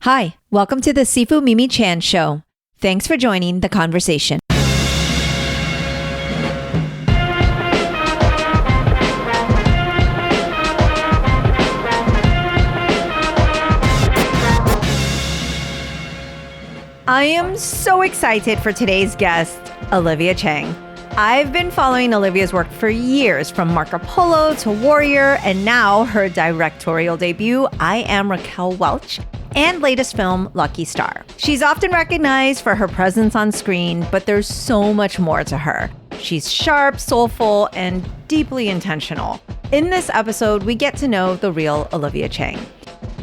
Hi, welcome to the Sifu Mimi Chan Show. Thanks for joining the conversation. I am so excited for today's guest, Olivia Cheng. I've been following Olivia's work for years, from Marco Polo to Warrior, and now her directorial debut, I Am Raquel Welch, and latest film, Lucky Star. She's often recognized for her presence on screen, but there's so much more to her. She's sharp, soulful, and deeply intentional. In this episode, we get to know the real Olivia Cheng.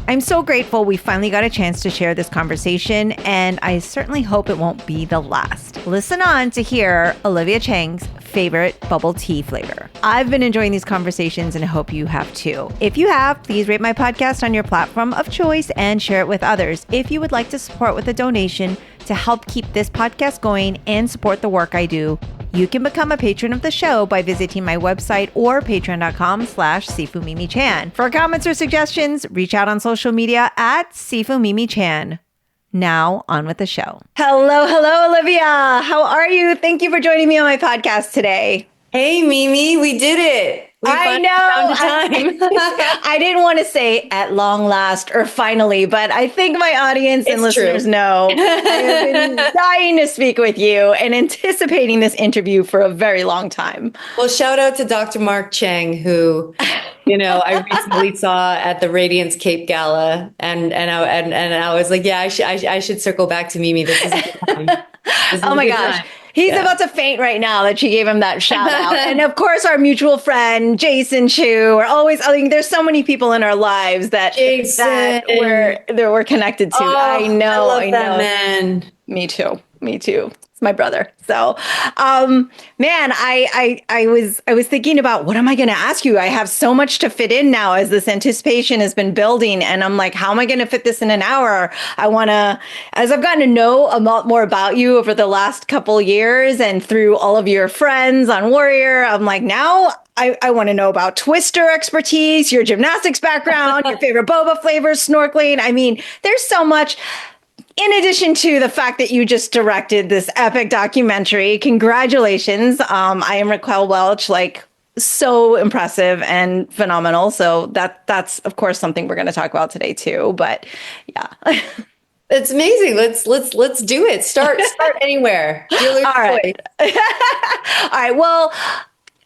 I'm so grateful we finally got a chance to share this conversation, and I certainly hope it won't be the last. Listen on to hear Olivia Cheng's favorite bubble tea flavor. I've been enjoying these conversations and I hope you have too. If you have, please rate my podcast on your platform of choice and share it with others. If you would like to support with a donation to help keep this podcast going and support the work I do, you can become a patron of the show by visiting my website or patreon.com/SifuMimiChan. For comments or suggestions, reach out on social media at SifuMimiChan. Now, on with the show. Hello, Olivia. How are you? Thank you for joining me on my podcast today. Hey, Mimi, we did it. I know. I didn't want to say at long last or finally, but I think my audience and listeners know I have been dying to speak with you and anticipating this interview for a very long time. Well, shout out to Dr. Mark Cheng, who, I recently saw at the Radiance Cape Gala, and I was like, yeah, I should circle back to Mimi. This is a good time. Oh my gosh. Time. He's about to faint right now that she gave him that shout out. And of course, our mutual friend, Jason Chu, are always, there's so many people in our lives that we're connected to. Oh, I know. I love that man. Me too. It's my brother. So, man, I was thinking about, what am I going to ask you? I have so much to fit in now as this anticipation has been building. And I'm like, how am I going to fit this in an hour? As I've gotten to know a lot more about you over the last couple years and through all of your friends on Warrior, I'm like, now I want to know about Twister expertise, your gymnastics background, your favorite boba flavors, snorkeling. I mean, there's so much. In addition to the fact that you just directed this epic documentary, congratulations. I Am Raquel Welch, so impressive and phenomenal. So that's of course something we're going to talk about today too. But yeah. It's amazing. Let's do it. Start anywhere. All right. All right. Well,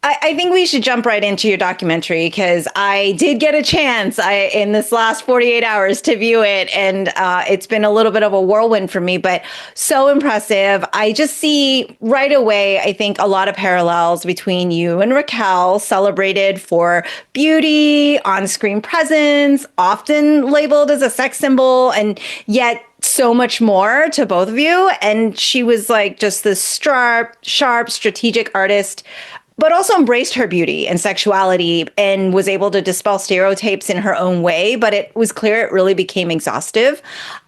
I think we should jump right into your documentary, because I did get a chance in this last 48 hours to view it. And it's been a little bit of a whirlwind for me, but so impressive. I just see right away, I think, a lot of parallels between you and Raquel, celebrated for beauty, on-screen presence, often labeled as a sex symbol, and yet so much more to both of you. And she was just this sharp, strategic artist, but also embraced her beauty and sexuality and was able to dispel stereotypes in her own way. But it was clear it really became exhaustive.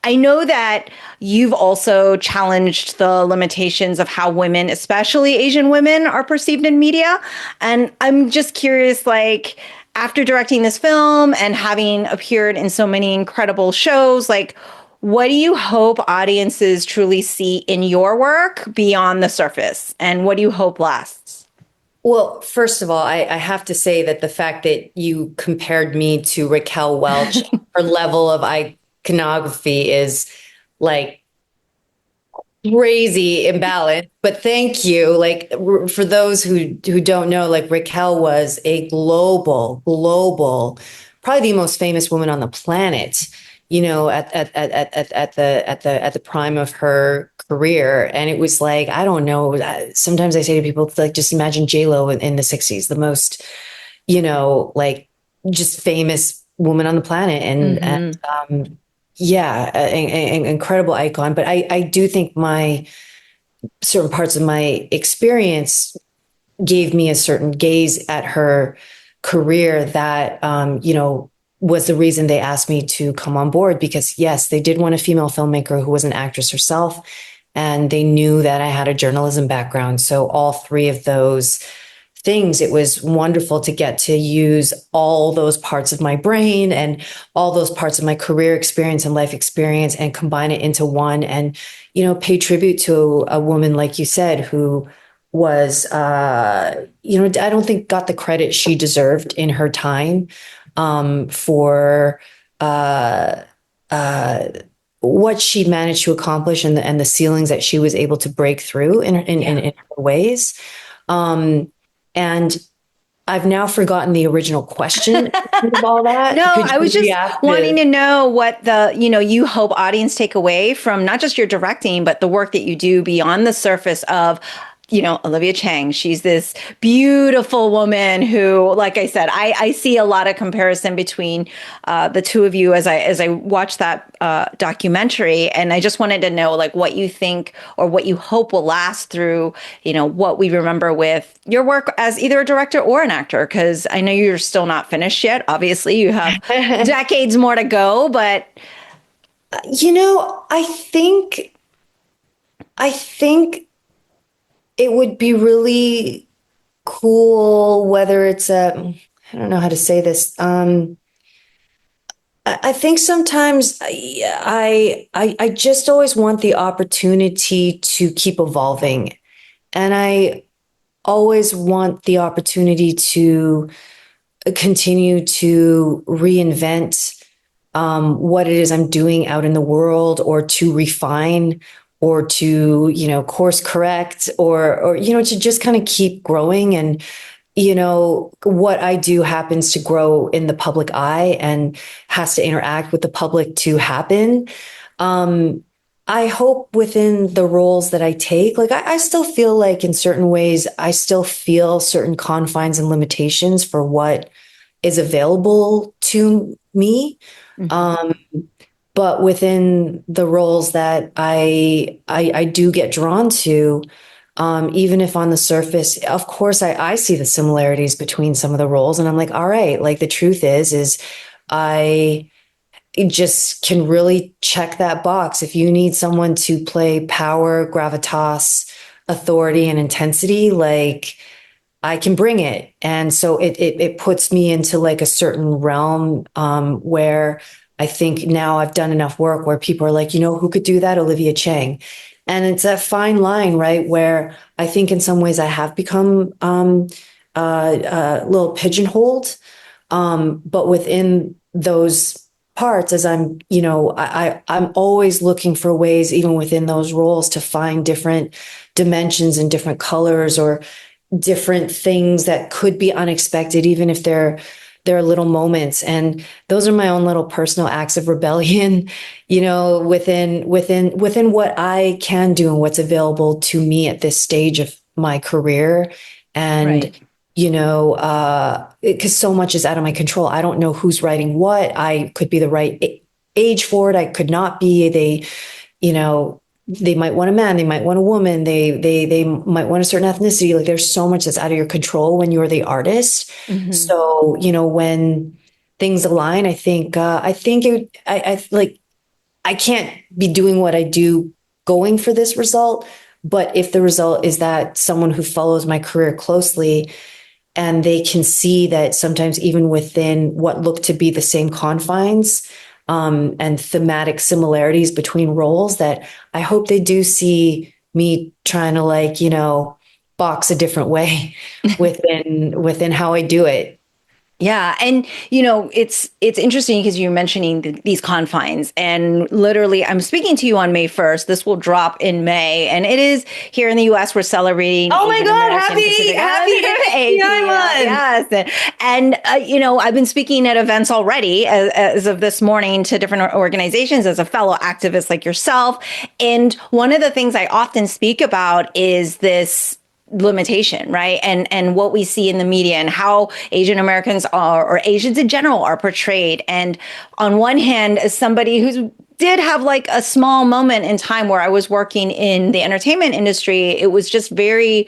I know that you've also challenged the limitations of how women, especially Asian women, are perceived in media. And I'm just curious, after directing this film and having appeared in so many incredible shows, what do you hope audiences truly see in your work beyond the surface? And what do you hope lasts? Well, first of all, I have to say that the fact that you compared me to Raquel Welch, her level of iconography is crazy imbalanced. But thank you. For those who don't know, Raquel was a global, probably the most famous woman on the planet, at the prime of her career. And it was I don't know, sometimes I say to people, just imagine J-Lo in the 60s, the most, just famous woman on the planet. And an incredible icon. But I do think my certain parts of my experience gave me a certain gaze at her career that, was the reason they asked me to come on board, because yes, they did want a female filmmaker who was an actress herself. And they knew that I had a journalism background. So all three of those things. It was wonderful to get to use all those parts of my brain and all those parts of my career experience and life experience and combine it into one and, pay tribute to a woman, like you said, who was, I don't think got the credit she deserved in her time, for, uh, uh, what she managed to accomplish and the ceilings that she was able to break through in her ways. And I've now forgotten the original question of all that. No, Could I was you just react wanting to know what you hope audience take away from not just your directing, but the work that you do beyond the surface of, Olivia Cheng. She's this beautiful woman who, like I said, I see a lot of comparison between the two of you as I watch that documentary, and I just wanted to know like what you think or what you hope will last through, what we remember with your work as either a director or an actor, because I know you're still not finished yet. Obviously, you have decades more to go, but I think it would be really cool, whether it's I don't know how to say this. I think sometimes I just always want the opportunity to keep evolving. And I always want the opportunity to continue to reinvent what it is I'm doing out in the world, or to refine, or to, course correct, or, to just kind of keep growing. And, what I do happens to grow in the public eye and has to interact with the public to happen. I hope within the roles that I take, like I still feel like in certain ways, I still feel certain confines and limitations for what is available to me. Um, but within the roles that I do get drawn to, even if on the surface, of course, I see the similarities between some of the roles, and I'm like, all right, like the truth is I just can really check that box. If you need someone to play power, gravitas, authority, and intensity, like I can bring it. And so it puts me into like a certain realm, where I think now I've done enough work where people are like, who could do that? Olivia Cheng. And it's that fine line, right? Where I think in some ways I have become a little pigeonholed. But within those parts, as I'm always looking for ways, even within those roles, to find different dimensions and different colors, or different things that could be unexpected, even if they're little moments. And those are my own little personal acts of rebellion, within what I can do and what's available to me at this stage of my career. And right. Because so much is out of my control. I don't know who's writing what. I could be the right age for it. I could not be. They might want a man, they might want a woman, they might want a certain ethnicity. Like there's so much that's out of your control when you're the artist. Mm-hmm. So, when things align, I like I can't be doing what I do going for this result. But if the result is that someone who follows my career closely, and they can see that sometimes even within what look to be the same confines, and thematic similarities between roles, that I hope they do see me trying to box a different way within how I do it. Yeah, and it's interesting because you're mentioning these confines, and literally, I'm speaking to you on May 1st. This will drop in May, and it is here in the U.S. We're celebrating. Oh my Asian God! American Pacific Happy AP, yes, and I've been speaking at events already as of this morning to different organizations as a fellow activist like yourself, and one of the things I often speak about is this limitation, right? And what we see in the media and how Asian Americans are, or Asians in general, are portrayed. And on one hand, as somebody who did have like a small moment in time where I was working in the entertainment industry, it was just very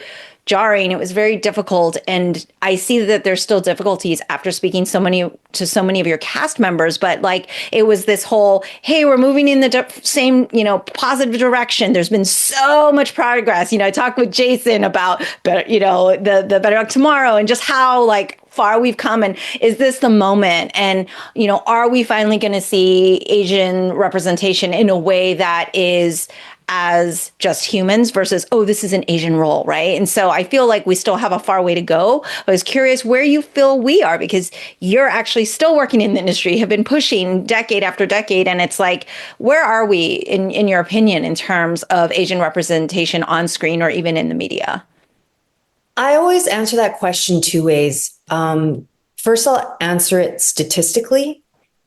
jarring. It was very difficult. And I see that there's still difficulties after speaking to so many of your cast members. But like, it was this whole, hey, we're moving in the same, positive direction. There's been so much progress. I talked with Jason about, the Better Luck Tomorrow, and just how like far we've come, and is this the moment? And are we finally going to see Asian representation in a way that is as just humans versus, oh, this is an Asian role, right? And so I feel like we still have a far way to go. I was curious where you feel we are, because you're actually still working in the industry, have been pushing decade after decade. And it's like, where are we, in your opinion, in terms of Asian representation on screen or even in the media? I always answer that question two ways. First, I'll answer it statistically.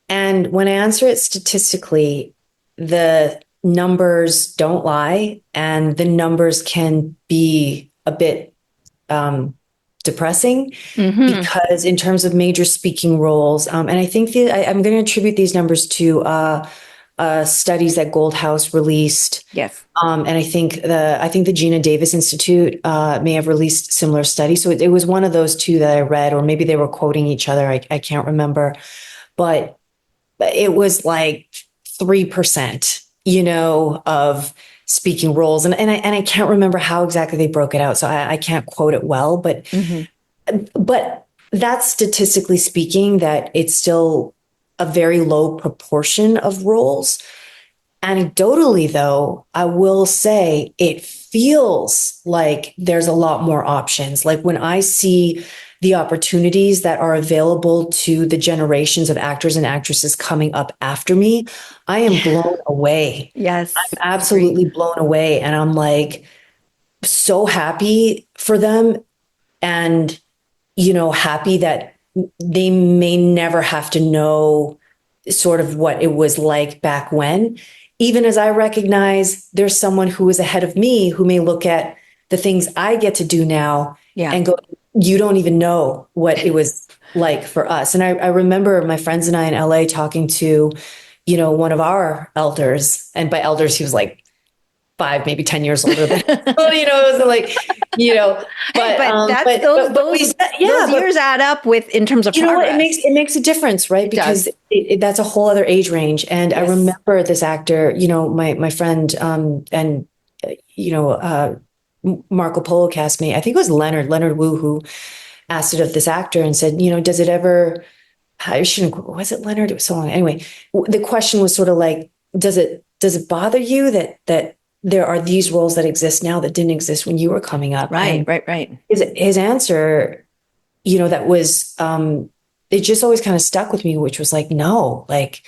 And when I answer it statistically, the numbers don't lie, and the numbers can be a bit depressing, because in terms of major speaking roles, and I think I'm going to attribute these numbers to studies that Goldhouse released. Yes. And I think the Gina Davis Institute may have released similar studies. So it was one of those two that I read, or maybe they were quoting each other. I can't remember, but it was like 3%, of speaking roles. And I can't remember how exactly they broke it out. So I can't quote it well, but that's statistically speaking, that it's still a very low proportion of roles. Anecdotally, though, I will say it feels like there's a lot more options. Like when I see the opportunities that are available to the generations of actors and actresses coming up after me, I am blown away. Yes. I'm absolutely blown away. And I'm like so happy for them, and, happy that they may never have to know sort of what it was like back when. Even as I recognize there's someone who is ahead of me who may look at the things I get to do now and go, you don't even know what it was like for us. And I remember my friends and I in LA talking to, one of our elders, and by elders, he was like 5, maybe 10 years older than, it was like, those years add up with, in terms of progress. It makes a difference, right? Because that's a whole other age range. And I remember this actor, my friend, and Marco Polo castmate, I think it was Leonard Wu, who asked it of this actor and said, does it ever, was it Leonard? It was so long. Anyway, the question was sort of like, does it bother you that there are these roles that exist now that didn't exist when you were coming up? Right. His answer, that was, it just always kind of stuck with me, which was like, no, like,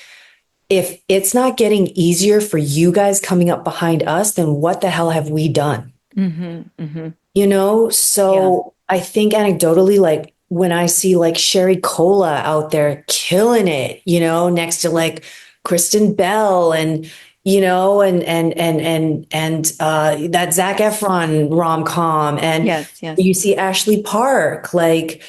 if it's not getting easier for you guys coming up behind us, then what the hell have we done? So I think anecdotally, like when I see like Sherry Cola out there killing it, next to like Kristen Bell and, that Zac Efron rom-com, and you see Ashley Park, like,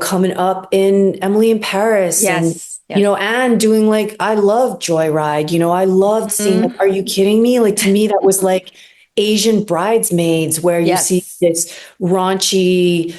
coming up in Emily in Paris, and doing like, I love Joyride, I loved seeing, like, are you kidding me? Like, to me, that was like Asian Bridesmaids, where you see this raunchy,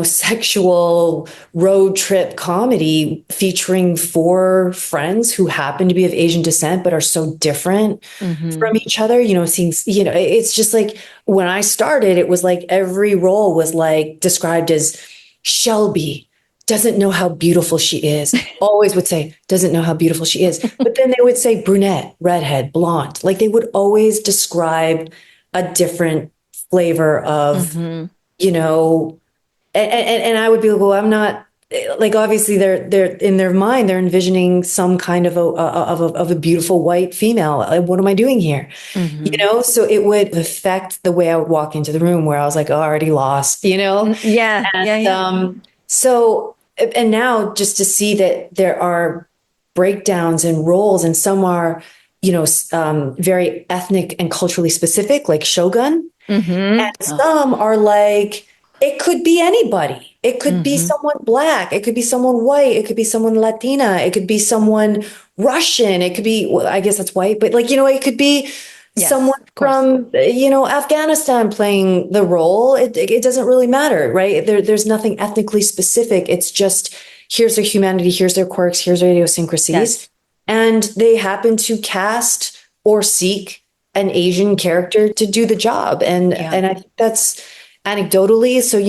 sexual road trip comedy featuring 4 friends who happen to be of Asian descent, but are so different from each other, seeing, it's just like, when I started, it was like every role was like described as Shelby doesn't know how beautiful she is. Always would say, doesn't know how beautiful she is. But then they would say brunette, redhead, blonde. Like they would always describe a different flavor of, and I would be like, well, I'm not, like, obviously they're in their mind, they're envisioning some kind of a beautiful white female. Like, what am I doing here? So it would affect the way I would walk into the room, where I was like, oh, already lost, So, and now just to see that there are breakdowns in roles, and some are, very ethnic and culturally specific, like Shogun. And some are like, it could be anybody. It could be someone Black. It could be someone white. It could be someone Latina. It could be someone Russian. It could be, well, I guess that's white, but like, it could be Yes, someone of course. from, Afghanistan playing the role. It doesn't really matter, right? There's nothing ethnically specific. It's just here's their humanity, here's their quirks, here's their idiosyncrasies. Yes. And they happen to cast or seek an Asian character to do the job. And Yeah. and I think that's anecdotally. So,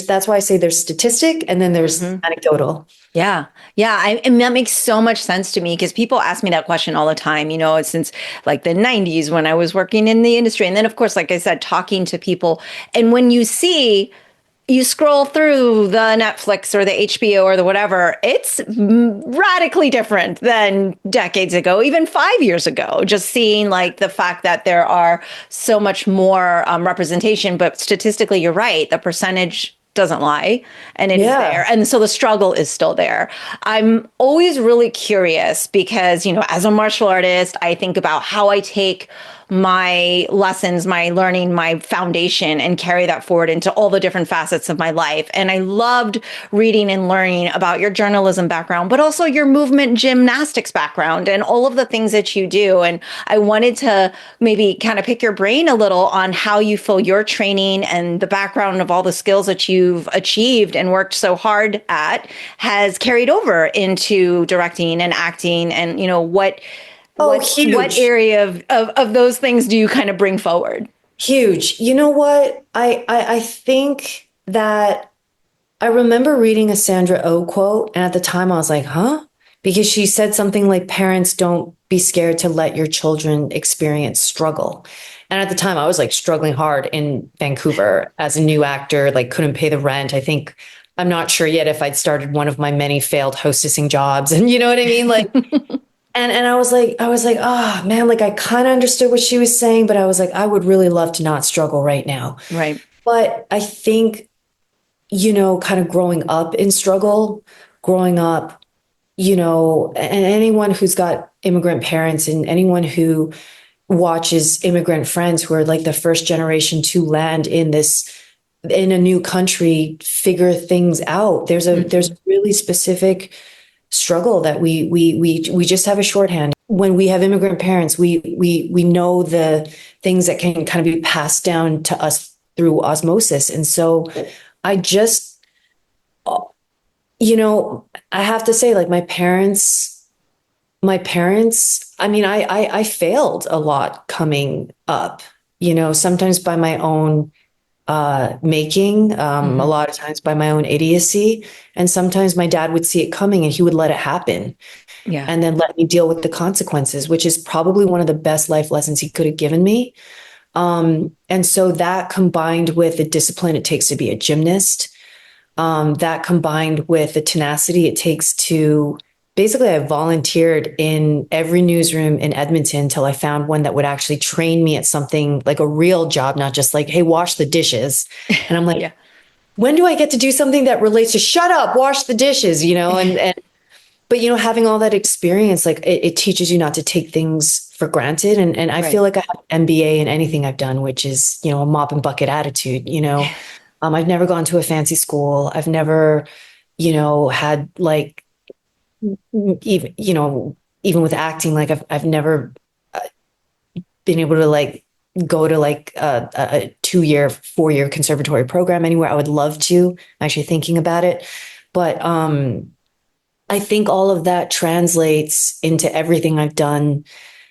that's why I say there's statistic and then there's Mhm. anecdotal. Yeah. Yeah. And that makes so much sense to me because people ask me that question all the time, since like the 90s when I was working in the industry. And then, of course, like I said, talking to people. And when you scroll through the Netflix or the HBO or the whatever, it's radically different than decades ago, even 5 years ago. Just seeing like the fact that there are so much more representation, but statistically, you're right, the percentage doesn't lie and it is there. Yeah. And so the struggle is still there. I'm always really curious because, as a martial artist, I think about how I take my lessons, my learning, my foundation, and carry that forward into all the different facets of my life. And I loved reading and learning about your journalism background, but also your movement gymnastics background and all of the things that you do. And I wanted to maybe kind of pick your brain a little on how you feel your training and the background of all the skills that you've achieved and worked so hard at has carried over into directing and acting and, what Oh, what huge. area of those things do you kind of bring forward? Huge. You know what? I think that I remember reading a Sandra Oh quote, and at the time I was like, huh? Because she said something like, parents, don't be scared to let your children experience struggle. And at the time I was like struggling hard in Vancouver as a new actor, like couldn't pay the rent. I'm not sure yet if I'd started one of my many failed hostessing jobs. And you know what I mean? Like, and I was like, oh man, like I kind of understood what she was saying, but I was like, I would really love to not struggle right now. Right. But I think, kind of growing up in struggle, growing up, and anyone who's got immigrant parents and anyone who watches immigrant friends who are like the first generation to land in a new country, figure things out. There's a really specific struggle that we just have a shorthand. When we have immigrant parents, we know the things that can kind of be passed down to us through osmosis. And so I just, I have to say, like my parents, I mean, I failed a lot coming up, sometimes by my own making, a Hmm. lot of times by my own idiocy. And sometimes my dad would see it coming and he would let it happen Yeah. and then let me deal with the consequences, which is probably one of the best life lessons he could have given me. And so that combined with the discipline it takes to be a gymnast, that combined with the tenacity it takes to basically, I volunteered in every newsroom in Edmonton until I found one that would actually train me at something like a real job, not just like, hey, wash the dishes. And I'm like, Yeah. when do I get to do something that relates to shut up, wash the dishes, but having all that experience, like it teaches you not to take things for granted. And I feel Right. like I have an MBA in anything I've done, which is, a mop and bucket attitude. I've never gone to a fancy school. I've never, had like even, even with acting, like I've never been able to like go to like a 2 year, 4 year conservatory program anywhere. I would love to. I'm actually thinking about it. But I think all of that translates into everything I've done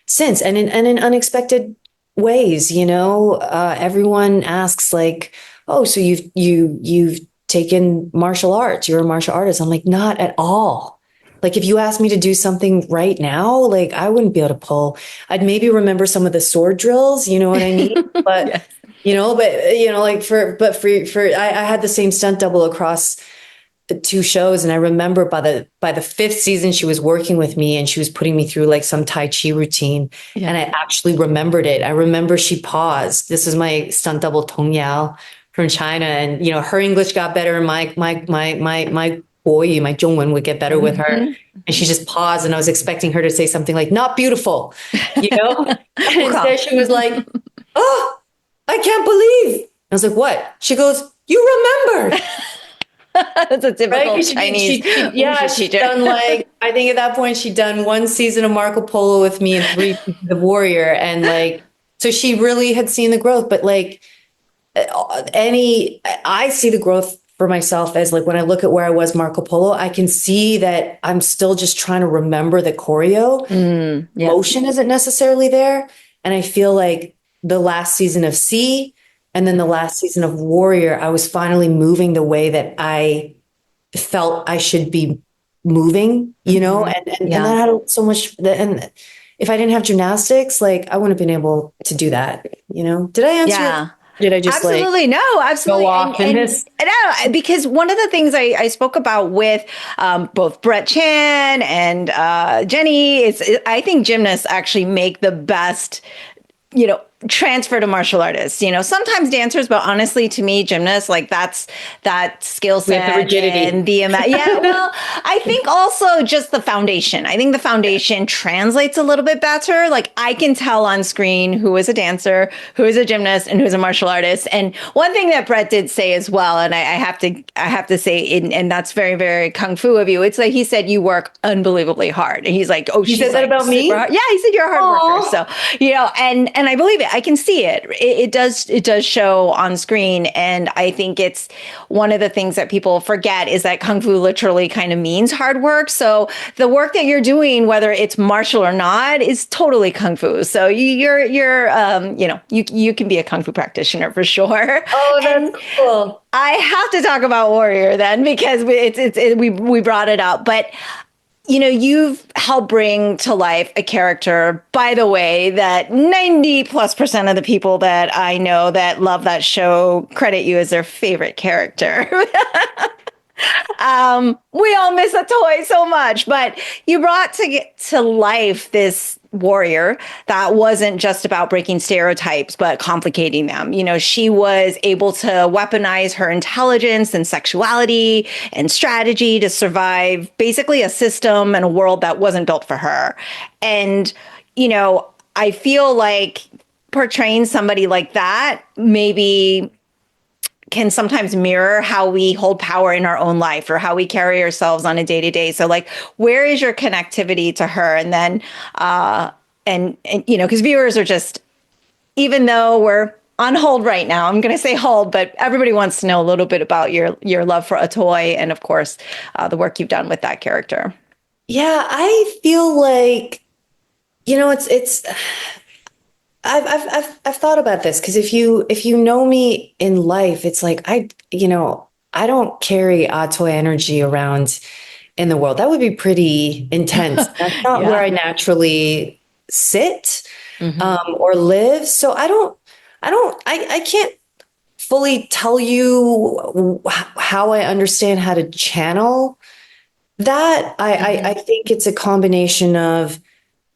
since and in unexpected ways, everyone asks like, oh, so you've taken martial arts, you're a martial artist. I'm like, not at all. Like if you asked me to do something right now, like I wouldn't be able to pull. I'd maybe remember some of the sword drills, you know what I mean? But Yes. like I had the same stunt double across the two shows, and I remember by the fifth season she was working with me and she was putting me through like some Tai Chi routine, Yeah. and I actually remembered it. I remember she paused. This is my stunt double Tong Yao from China, and her English got better, and my boy, my Zhongwen would get better with her, Hmm. and she just paused, and I was expecting her to say something like "not beautiful," you know, and Wow. instead she was like, "Oh, I can't believe." I was like, "What?" She goes, "You remembered." That's a Right? typical Because Chinese yeah, wushu she'd teacher. done like, I think at that point she'd done one season of Marco Polo with me and three seasons of Warrior. And like, So she really had seen the growth, but like I see the growth for myself as like when I look at where I was Marco Polo, I can see that I'm still just trying to remember the choreo. Yeah. Motion isn't necessarily there. And I feel like the last season of C and then the last season of Warrior, I was finally moving the way that I felt I should be moving, you know, and that had so much, and if I didn't have gymnastics, like I wouldn't have been able to do that, you know. Did I answer your Yeah. question? Did I just like Absolutely. No, go absolutely. off in this? No, because one of the things I spoke about with both Brett Chan and Jenny is I think gymnasts actually make the best, transfer to martial artists. Sometimes dancers, but honestly, to me, gymnasts, like that's that skill We have the set rigidity. and the amount. Yeah, well, I think also just the foundation. I think the foundation translates a little bit better. Like I can tell on screen who is a dancer, who is a gymnast, and who is a martial artist. And one thing that Brett did say as well, and I have to say, and that's very, very kung fu of you. It's like he said, you work unbelievably hard, and he's like, oh, You she's said that like about me? hard. Yeah, he said you're a hard Aw. worker. So and I believe it. I can see it. It does show on screen, and I think it's one of the things that people forget is that kung fu literally kind of means hard work. So the work that you're doing, whether it's martial or not, is totally kung fu. So you're you can be a kung fu practitioner for sure. Oh, And that's cool. I have to talk about Warrior then because we brought it up, but you've helped bring to life a character, by the way, that 90+% of the people that I know that love that show credit you as their favorite character. We all miss a toy so much, but you brought to life this warrior that wasn't just about breaking stereotypes, but complicating them. She was able to weaponize her intelligence and sexuality and strategy to survive basically a system and a world that wasn't built for her. And, I feel like portraying somebody like that maybe can sometimes mirror how we hold power in our own life or how we carry ourselves on a day to day. So like, where is your connectivity to her? And then, because viewers are just, even though we're on hold right now, I'm going to say hold, but everybody wants to know a little bit about your love for a toy and of course, the work you've done with that character. Yeah, I feel like, it's I've thought about this because if you know me in life, it's like I don't carry Atoy energy around in the world. That would be pretty intense. That's not where Yeah. I naturally sit Mm-hmm. or live. So I can't fully tell you how I understand how to channel that. I think it's a combination of,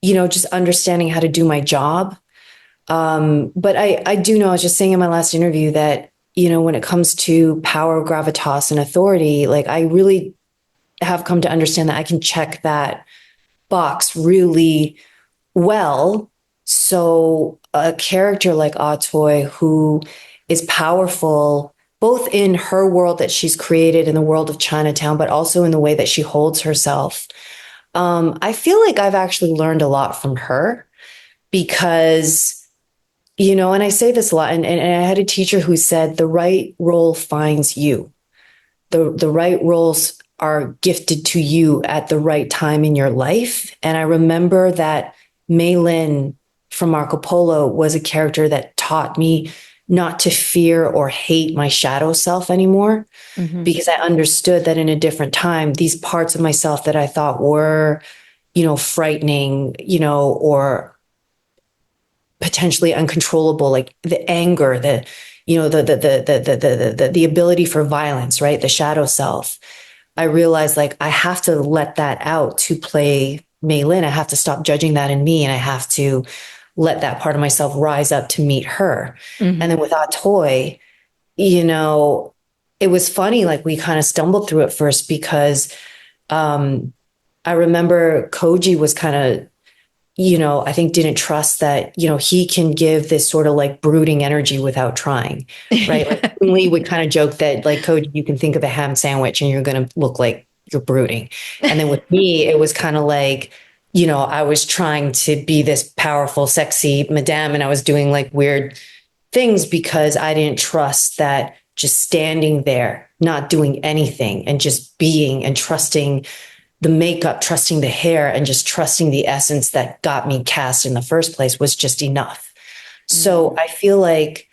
just understanding how to do my job. But I do know, I was just saying in my last interview that, when it comes to power, gravitas, and authority, like I really have come to understand that I can check that box really well. So a character like Atoy, who is powerful both in her world that she's created in the world of Chinatown, but also in the way that she holds herself. I feel like I've actually learned a lot from her because and I say this a lot, and I had a teacher who said the right role finds you. The right roles are gifted to you at the right time in your life. And I remember that Mei Lin from Marco Polo was a character that taught me not to fear or hate my shadow self anymore, Mm-hmm. because I understood that in a different time, these parts of myself that I thought were, frightening, or potentially uncontrollable, like the anger, the ability for violence, right? The shadow self. I realized like I have to let that out to play Mei Lin. I have to stop judging that in me, and I have to let that part of myself rise up to meet her. Mm-hmm. And then with Atoy, it was funny. Like we kind of stumbled through it first because I remember Koji was kind of, I think didn't trust that, he can give this sort of like brooding energy without trying, right? Like we would kind of joke that like, Coach, you can think of a ham sandwich and you're going to look like you're brooding. And then with me, it was kind of like, I was trying to be this powerful, sexy madame, and I was doing like weird things because I didn't trust that just standing there, not doing anything and just being and trusting the makeup, trusting the hair, and just trusting the essence that got me cast in the first place was just enough. So I feel like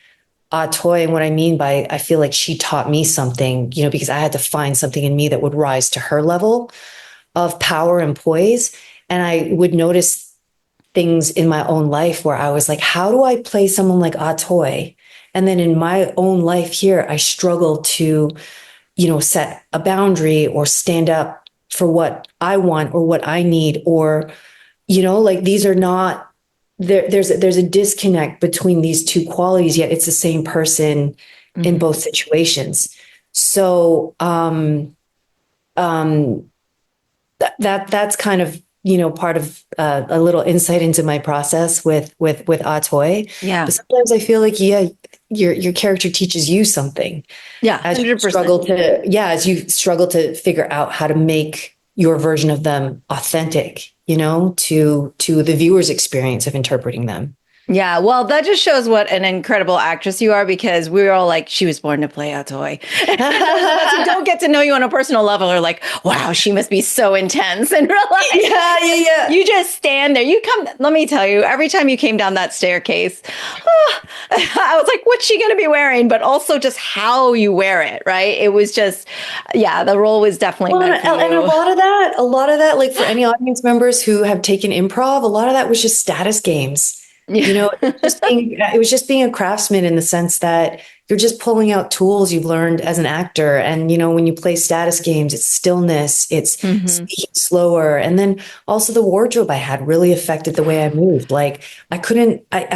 Toy, and what I mean by I feel like she taught me something, because I had to find something in me that would rise to her level of power and poise. And I would notice things in my own life where I was like, how do I play someone like Toy? And then in my own life here, I struggle to, set a boundary or stand up for what I want or what I need, or, like these are not there's a disconnect between these two qualities, yet it's the same person in both situations. So that's kind of part of a little insight into my process with Atoy. Yeah. But sometimes I feel like your character teaches you something. Yeah, As you 100%. struggle to figure out how to make your version of them authentic, to the viewer's experience of interpreting them. Yeah, well, that just shows what an incredible actress you are, because we were all like, she was born to play a toy. Those of us who don't get to know you on a personal level are like, wow, she must be so intense and realize, Yeah. you just stand there. Let me tell you, every time you came down that staircase, I was like, what's she going to be wearing? But also just how you wear it, right? It was just, yeah, the role was definitely meant for you. And a lot of that, like for any audience members who have taken improv, a lot of that was just status games. It was just being a craftsman in the sense that you're just pulling out tools you've learned as an actor. And, when you play status games, it's stillness, it's speaking slower. And then also the wardrobe I had really affected the way I moved. Like I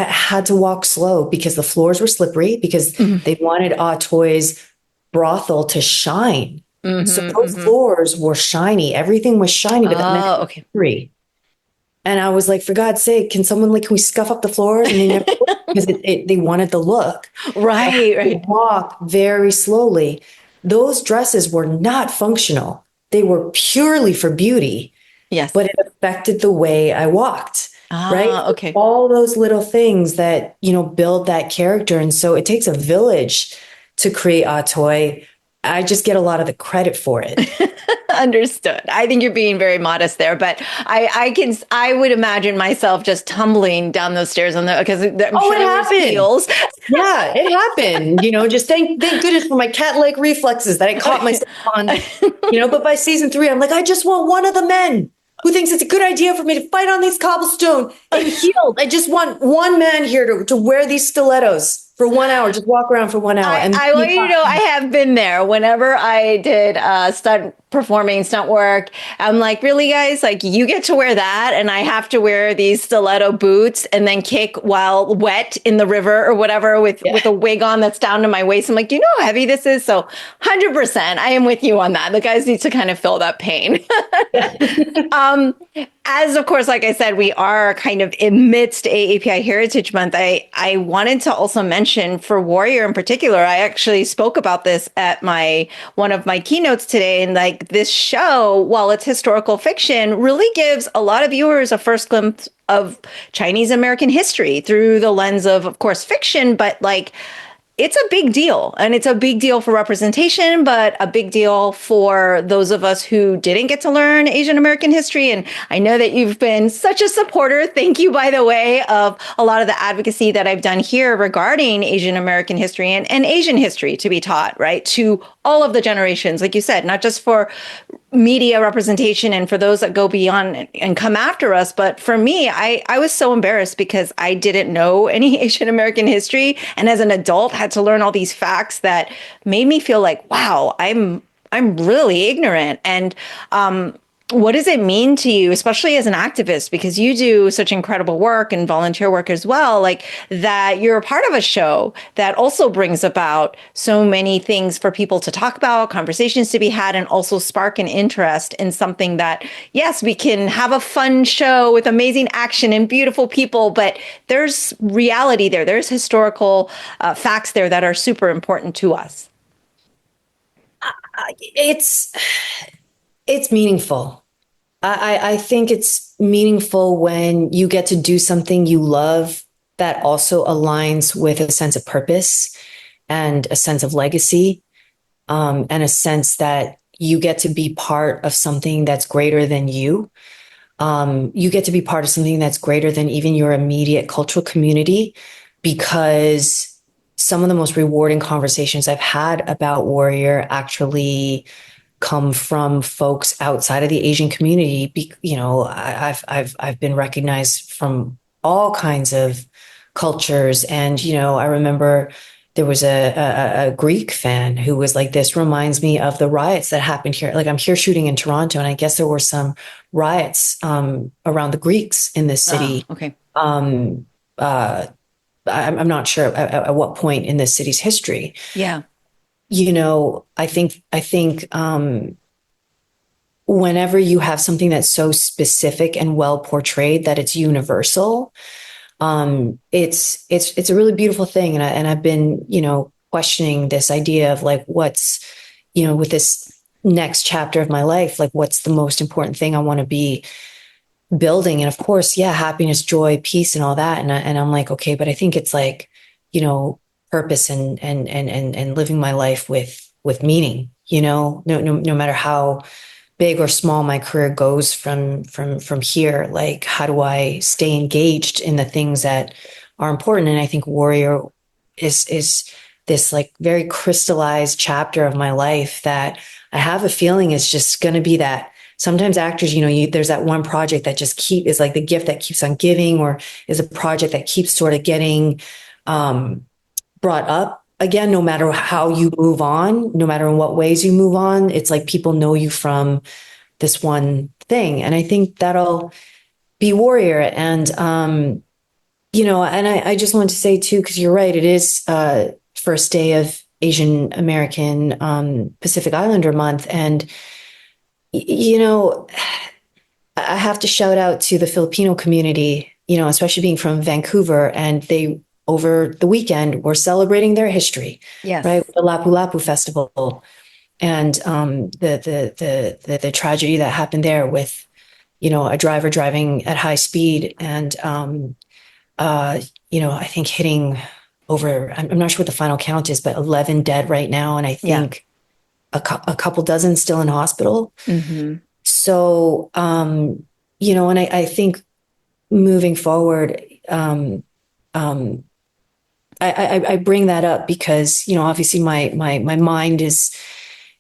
had to walk slow because the floors were slippery, because they wanted Toy's brothel to shine. So those floors were shiny. Everything was shiny, but that meant okay. free. And I was like, for God's sake, can we scuff up the floors? And they never would, because they wanted the look. Right. Walk very slowly. Those dresses were not functional. They were purely for beauty. Yes. But it affected the way I walked. Right. Okay. All those little things that, build that character. And so it takes a village to create Toy. I just get a lot of the credit for it. Understood. I think you're being very modest there, but I would imagine myself just tumbling down those stairs because I'm sure it happened. Heels. Yeah, it happened. Just thank goodness for my cat-like reflexes that I caught myself on. But by season 3, I'm like, I just want one of the men who thinks it's a good idea for me to fight on these cobblestone and heels. I just want one man here to wear these stilettos for 1 hour, just walk around for 1 hour. I want you to know I have been there. Whenever I did stunt work, I'm like, really, guys? Like, you get to wear that, and I have to wear these stiletto boots and then kick while wet in the river or whatever with a wig on that's down to my waist. I'm like, do you know how heavy this is? So 100%, I am with you on that. The guys need to kind of feel that pain. As of course, like I said, we are kind of amidst AAPI Heritage Month. I wanted to also mention for Warrior in particular, I actually spoke about this at one of my keynotes today. And like this show, while it's historical fiction, really gives a lot of viewers a first glimpse of Chinese American history through the lens of course, fiction, but like, it's a big deal, and it's a big deal for representation, but a big deal for those of us who didn't get to learn Asian American history. And I know that you've been such a supporter. Thank you, by the way, of a lot of the advocacy that I've done here regarding Asian American history and Asian history to be taught, right, to all of the generations, like you said, not just for media representation and for those that go beyond and come after us. But for me, I was so embarrassed because I didn't know any Asian American history. And as an adult, had to learn all these facts that made me feel like, wow, I'm really ignorant. And what does it mean to you, especially as an activist, because you do such incredible work and volunteer work as well, like that you're a part of a show that also brings about so many things for people to talk about, conversations to be had, and also spark an interest in something that, yes, we can have a fun show with amazing action and beautiful people, but there's reality there. There's historical facts there that are super important to us. It's meaningful. I think it's meaningful when you get to do something you love that also aligns with a sense of purpose and a sense of legacy, and a sense that you get to be part of something that's greater than you. You get to be part of something that's greater than even your immediate cultural community, because some of the most rewarding conversations I've had about Warrior actually come from folks outside of the Asian community. I've been recognized from all kinds of cultures, and I remember there was a Greek fan who was like, "This reminds me of the riots that happened here." Like, I'm here shooting in Toronto, and I guess there were some riots around the Greeks in this Oh, city. okay. Um, uh, I'm not sure at what point in this city's history. Yeah. I think whenever you have something that's so specific and well portrayed that it's universal, it's a really beautiful thing. And I've been, questioning this idea of like, what's, with this next chapter of my life, like what's the most important thing I want to be building? And of course, yeah, happiness, joy, peace, and all that. And I'm like, okay, but I think it's like, purpose and living my life with meaning, no matter how big or small my career goes from here, like how do I stay engaged in the things that are important? And I think Warrior is this like very crystallized chapter of my life that I have a feeling is just going to be that. Sometimes actors, there's that one project that just is like the gift that keeps on giving, or is a project that keeps sort of getting brought up again, no matter how you move on, no matter in what ways you move on. It's like people know you from this one thing. And I think that'll be Warrior. And, and I just wanted to say too, because you're right, it is first day of Asian American Pacific Islander month. And, I have to shout out to the Filipino community, especially being from Vancouver, and they, over the weekend, were celebrating their history, Yes. right? The Lapu-Lapu Festival, and the tragedy that happened there with, a driver driving at high speed, and I think hitting over. I'm not sure what the final count is, but 11 dead right now, and I Yeah. think a couple dozen still in hospital. Hmm. So, and I think moving forward, um, I bring that up because, obviously my mind is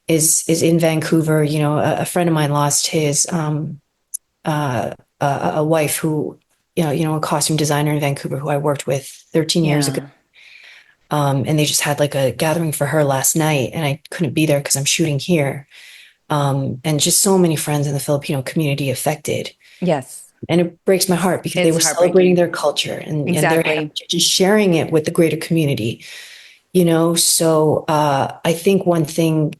in Vancouver. A friend of mine lost his a wife who, a costume designer in Vancouver who I worked with 13 years ago. Yeah. And they just had like a gathering for her last night, and I couldn't be there because I'm shooting here. And just so many friends in the Filipino community affected. Yes. And it breaks my heart because they It's were celebrating heartbreaking. their culture and their Exactly. heritage and sharing it with the greater community, So I think one thing,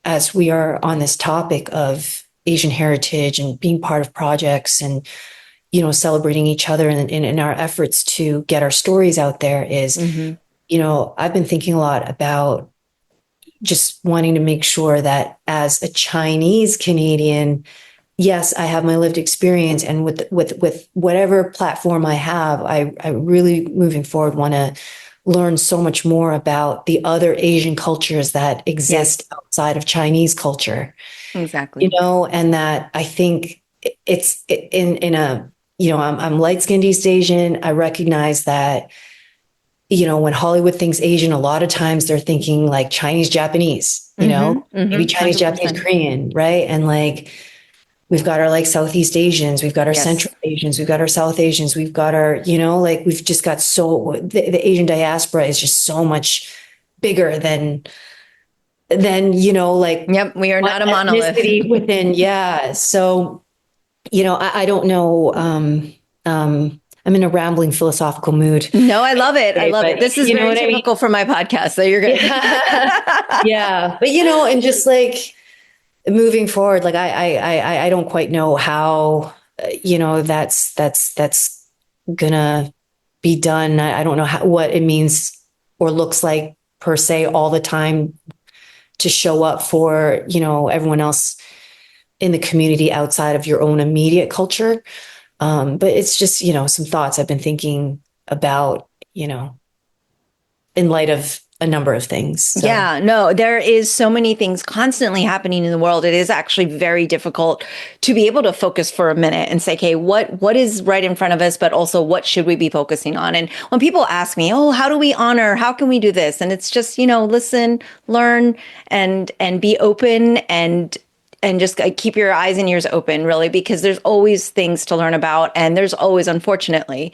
as we are on this topic of Asian heritage and being part of projects and, celebrating each other in our efforts to get our stories out there is, Hmm. I've been thinking a lot about just wanting to make sure that as a Chinese Canadian, yes, I have my lived experience, and with whatever platform I have, I really moving forward want to learn so much more about the other Asian cultures that Yes. exist outside of Chinese culture, Exactly. and that I think it's in a, I'm light skinned East Asian. I recognize that, when Hollywood thinks Asian, a lot of times they're thinking like Chinese, Japanese, Hmm. maybe Hmm. Chinese, Japanese, 100%. Korean, right? And like, we've got our like Southeast Asians, we've got our Yes. Central Asians, we've got our South Asians, we've got our, like we've just got the Asian diaspora is just so much bigger than like Yep. We are one not a monolith. ethnicity within. Yeah. So, I don't know. I'm in a rambling philosophical mood No, I love it. I today, love it. but This is you know very what I mean? typical for my podcast. So you're good. Yeah. Yeah. But and just like moving forward, like I don't quite know how, that's gonna be done. I don't know what it means or looks like per se all the time to show up for, everyone else in the community outside of your own immediate culture. But it's just, some thoughts I've been thinking about, in light of a number of things. So. Yeah, no, there is so many things constantly happening in the world. It is actually very difficult to be able to focus for a minute and say, okay, what is right in front of us, but also what should we be focusing on? And when people ask me, oh, how do we honor? How can we do this? And it's just, listen, learn, and be open, and just keep your eyes and ears open, really, because there's always things to learn about, and there's always, unfortunately,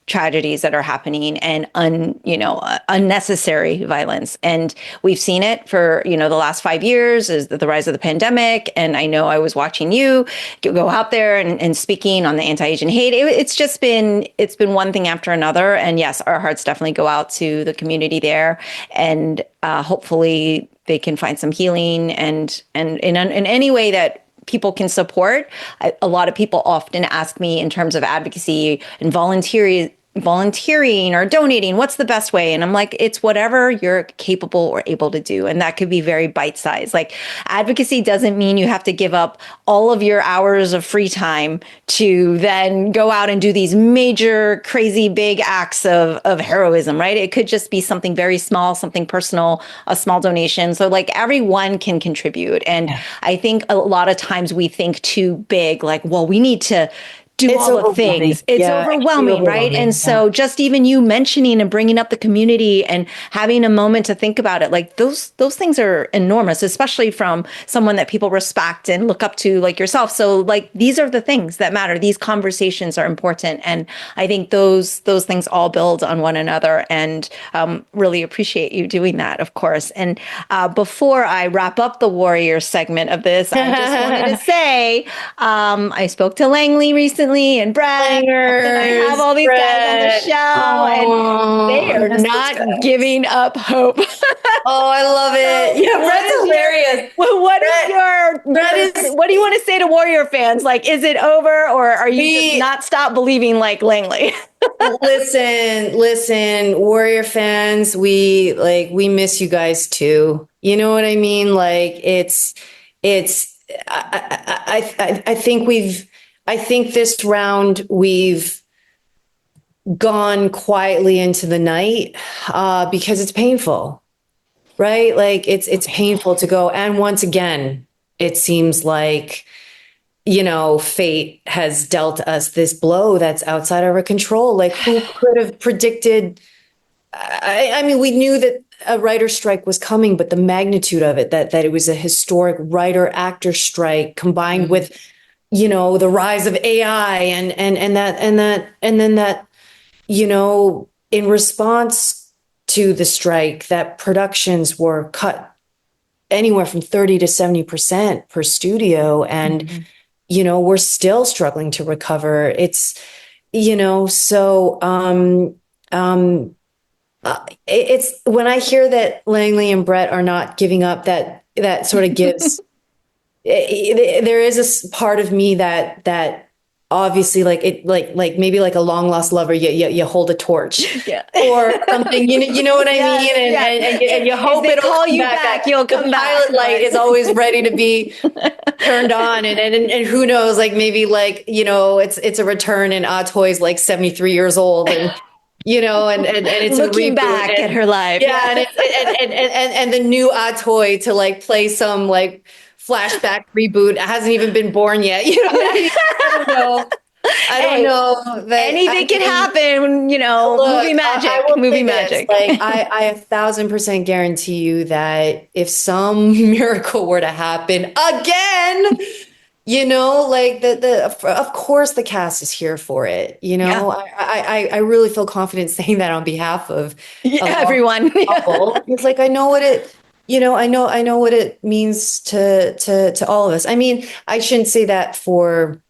tragedies that are happening, and unnecessary violence. And we've seen it for, the last 5 years, is the rise of the pandemic. And I know I was watching you go out there and speaking on the anti-Asian hate. It's been one thing after another. And yes, our hearts definitely go out to the community there. And hopefully they can find some healing, and in any way that people can support. A lot of people often ask me in terms of advocacy and volunteering or donating, what's the best way? And I'm like, it's whatever you're capable or able to do. And that could be very bite-sized. Like, advocacy doesn't mean you have to give up all of your hours of free time to then go out and do these major, crazy, big acts of heroism, right? It could just be something very small, something personal, a small donation. So like, everyone can contribute. And I think a lot of times we think too big, like, well, we need to do all the things. It's overwhelming, right? And so just even you mentioning and bringing up the community and having a moment to think about it, like those things are enormous, especially from someone that people respect and look up to, like yourself. So like, these are the things that matter. These conversations are important. And I think those things all build on one another, and really appreciate you doing that, of course. And before I wrap up the warrior segment of this, I just wanted to say, I spoke to Langley recently, and Brett, and I have all these guys on the show, and they are not giving up hope. Oh, I love it. Yeah, Brett's hilarious. What do you want to say to Warrior fans? Like, is it over, or are you just not stop believing like Langley? Listen, Warrior fans, we miss you guys too. You know what I mean? Like, I think this round we've gone quietly into the night because it's painful, right? Like, it's painful to go. And once again, it seems like, fate has dealt us this blow that's outside our control. Like, who could have predicted? I mean, we knew that a writer strike was coming, but the magnitude of it, that it was a historic writer actor strike combined with, the rise of AI and then that, in response to the strike, that productions were cut anywhere from 30 to 70% per studio. And, we're still struggling to recover. It's, it's when I hear that Langley and Brett are not giving up, that sort of gives, there is a part of me that obviously, like maybe like a long lost lover, you hold a torch or something, you know what I mean? And you hope it'll call you back. You'll come back. Pilot light is always ready to be turned on. And who knows, like, maybe like, it's a return, and Atoy's like 73 years old, and and it's looking back at her life. Yeah. And the new Atoy to like play some like flashback reboot hasn't even been born yet. I don't know. I don't know. Anything can happen, movie magic. Like, I 1,000% guarantee you that if some miracle were to happen again, like of course the cast is here for it. I really feel confident saying that on behalf of everyone. It's like, I know what it, I know what it means to all of us. I mean, I shouldn't say that for